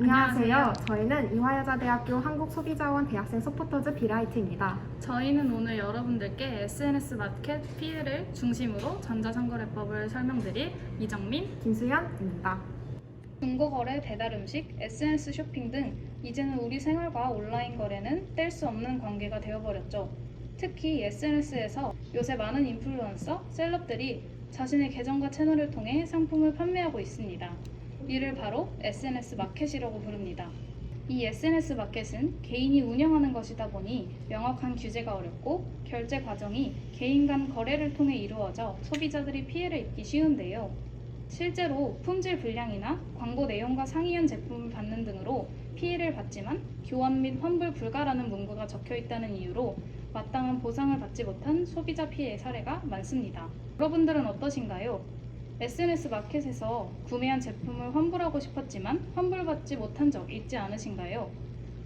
안녕하세요. 저희는 이화여자대학교 한국소비자원 대학생 서포터즈 비라이트입니다. 저희는 오늘 여러분들께 SNS 마켓 피해를 중심으로 전자상거래법을 설명드릴 이정민, 김수연입니다. 중고거래, 배달음식, SNS 쇼핑 등 이제는 우리 생활과 온라인 거래는 뗄 수 없는 관계가 되어버렸죠. 특히 SNS에서 요새 많은 인플루언서, 셀럽들이 자신의 계정과 채널을 통해 상품을 판매하고 있습니다. 이를 바로 SNS 마켓이라고 부릅니다. 이 SNS 마켓은 개인이 운영하는 것이다 보니 명확한 규제가 어렵고 결제 과정이 개인 간 거래를 통해 이루어져 소비자들이 피해를 입기 쉬운데요. 실제로 품질 불량이나 광고 내용과 상이한 제품을 받는 등으로 피해를 받지만 교환 및 환불 불가라는 문구가 적혀 있다는 이유로 마땅한 보상을 받지 못한 소비자 피해의 사례가 많습니다. 여러분들은 어떠신가요? SNS 마켓에서 구매한 제품을 환불하고 싶었지만 환불받지 못한 적 있지 않으신가요?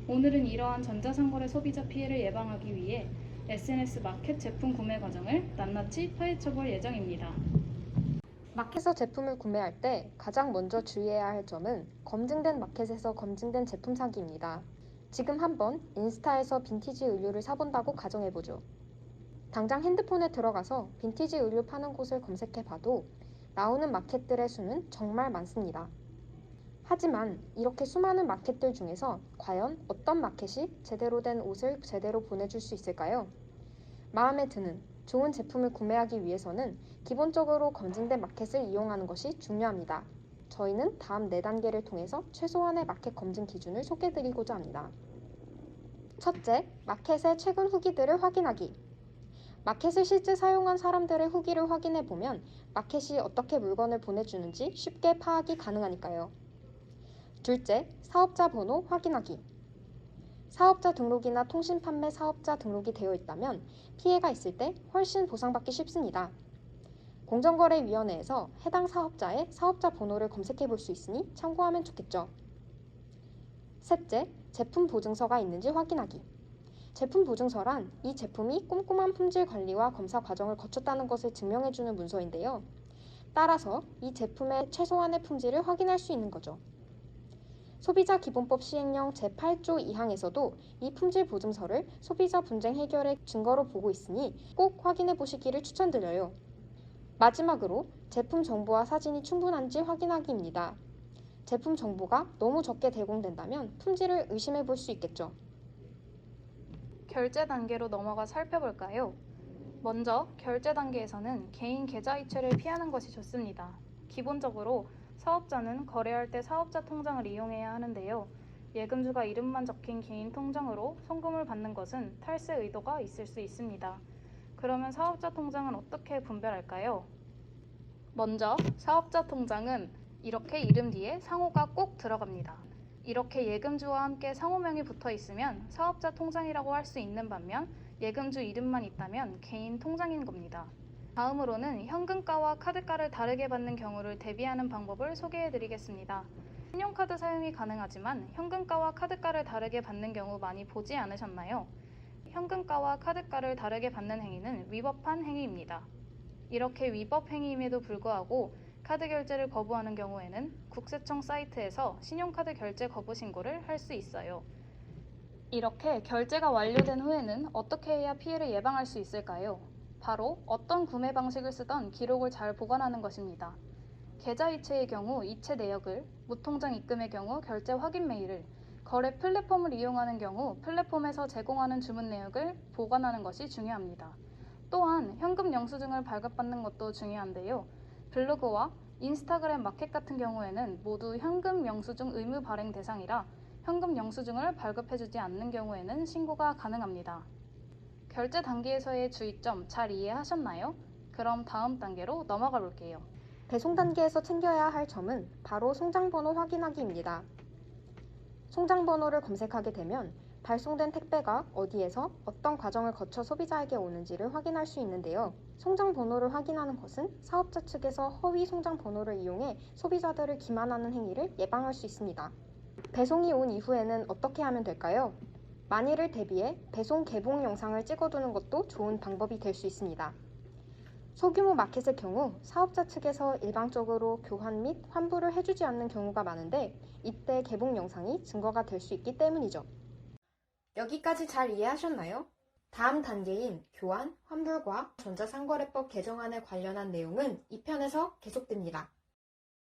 오늘은 이러한 전자상거래 소비자 피해를 예방하기 위해 SNS 마켓 제품 구매 과정을 낱낱이 파헤쳐볼 예정입니다. 마켓에서 제품을 구매할 때 가장 먼저 주의해야 할 점은 검증된 마켓에서 검증된 제품 사기입니다. 지금 한번 인스타에서 빈티지 의류를 사본다고 가정해보죠. 당장 핸드폰에 들어가서 빈티지 의류 파는 곳을 검색해봐도 나오는 마켓들의 수는 정말 많습니다. 하지만 이렇게 수많은 마켓들 중에서 과연 어떤 마켓이 제대로 된 옷을 제대로 보내줄 수 있을까요? 마음에 드는 좋은 제품을 구매하기 위해서는 기본적으로 검증된 마켓을 이용하는 것이 중요합니다. 저희는 다음 4단계를 통해서 최소한의 마켓 검증 기준을 소개해드리고자 합니다. 첫째, 마켓의 최근 후기들을 확인하기. 마켓을 실제 사용한 사람들의 후기를 확인해보면 마켓이 어떻게 물건을 보내주는지 쉽게 파악이 가능하니까요. 둘째, 사업자 번호 확인하기. 사업자 등록이나 통신 판매 사업자 등록이 되어 있다면 피해가 있을 때 훨씬 보상받기 쉽습니다. 공정거래위원회에서 해당 사업자의 사업자 번호를 검색해 볼 수 있으니 참고하면 좋겠죠. 셋째, 제품 보증서가 있는지 확인하기. 제품 보증서란 이 제품이 꼼꼼한 품질 관리와 검사 과정을 거쳤다는 것을 증명해주는 문서인데요. 따라서 이 제품의 최소한의 품질을 확인할 수 있는 거죠. 소비자기본법 시행령 제8조 2항에서도 이 품질 보증서를 소비자 분쟁 해결의 증거로 보고 있으니 꼭 확인해 보시기를 추천드려요. 마지막으로 제품 정보와 사진이 충분한지 확인하기입니다. 제품 정보가 너무 적게 제공된다면 품질을 의심해 볼 수 있겠죠. 결제 단계로 넘어가 살펴볼까요? 먼저 결제 단계에서는 개인 계좌 이체를 피하는 것이 좋습니다. 기본적으로 사업자는 거래할 때 사업자 통장을 이용해야 하는데요. 예금주가 이름만 적힌 개인 통장으로 송금을 받는 것은 탈세 의도가 있을 수 있습니다. 그러면 사업자 통장은 어떻게 분별할까요? 먼저 사업자 통장은 이렇게 이름 뒤에 상호가 꼭 들어갑니다. 이렇게 예금주와 함께 상호명이 붙어 있으면 사업자 통장이라고 할 수 있는 반면 예금주 이름만 있다면 개인 통장인 겁니다. 다음으로는 현금가와 카드가를 다르게 받는 경우를 대비하는 방법을 소개해 드리겠습니다. 신용카드 사용이 가능하지만 현금가와 카드가를 다르게 받는 경우 많이 보지 않으셨나요? 현금가와 카드가를 다르게 받는 행위는 위법한 행위입니다. 이렇게 위법 행위임에도 불구하고 카드 결제를 거부하는 경우에는 국세청 사이트에서 신용카드 결제 거부 신고를 할 수 있어요. 이렇게 결제가 완료된 후에는 어떻게 해야 피해를 예방할 수 있을까요? 바로 어떤 구매 방식을 쓰던 기록을 잘 보관하는 것입니다. 계좌 이체의 경우 이체 내역을, 무통장 입금의 경우 결제 확인 메일을, 거래 플랫폼을 이용하는 경우 플랫폼에서 제공하는 주문 내역을 보관하는 것이 중요합니다. 또한 현금 영수증을 발급받는 것도 중요한데요. 블로그와 인스타그램 마켓 같은 경우에는 모두 현금 영수증 의무 발행 대상이라 현금 영수증을 발급해주지 않는 경우에는 신고가 가능합니다. 결제 단계에서의 주의점 잘 이해하셨나요? 그럼 다음 단계로 넘어가 볼게요. 배송 단계에서 챙겨야 할 점은 바로 송장번호 확인하기입니다. 송장번호를 검색하게 되면 발송된 택배가 어디에서 어떤 과정을 거쳐 소비자에게 오는지를 확인할 수 있는데요. 송장번호를 확인하는 것은 사업자 측에서 허위 송장번호를 이용해 소비자들을 기만하는 행위를 예방할 수 있습니다. 배송이 온 이후에는 어떻게 하면 될까요? 만일을 대비해 배송 개봉 영상을 찍어두는 것도 좋은 방법이 될 수 있습니다. 소규모 마켓의 경우 사업자 측에서 일방적으로 교환 및 환불을 해주지 않는 경우가 많은데 이때 개봉 영상이 증거가 될 수 있기 때문이죠. 여기까지 잘 이해하셨나요? 다음 단계인 교환, 환불과 전자상거래법 개정안에 관련한 내용은 2편에서 계속됩니다.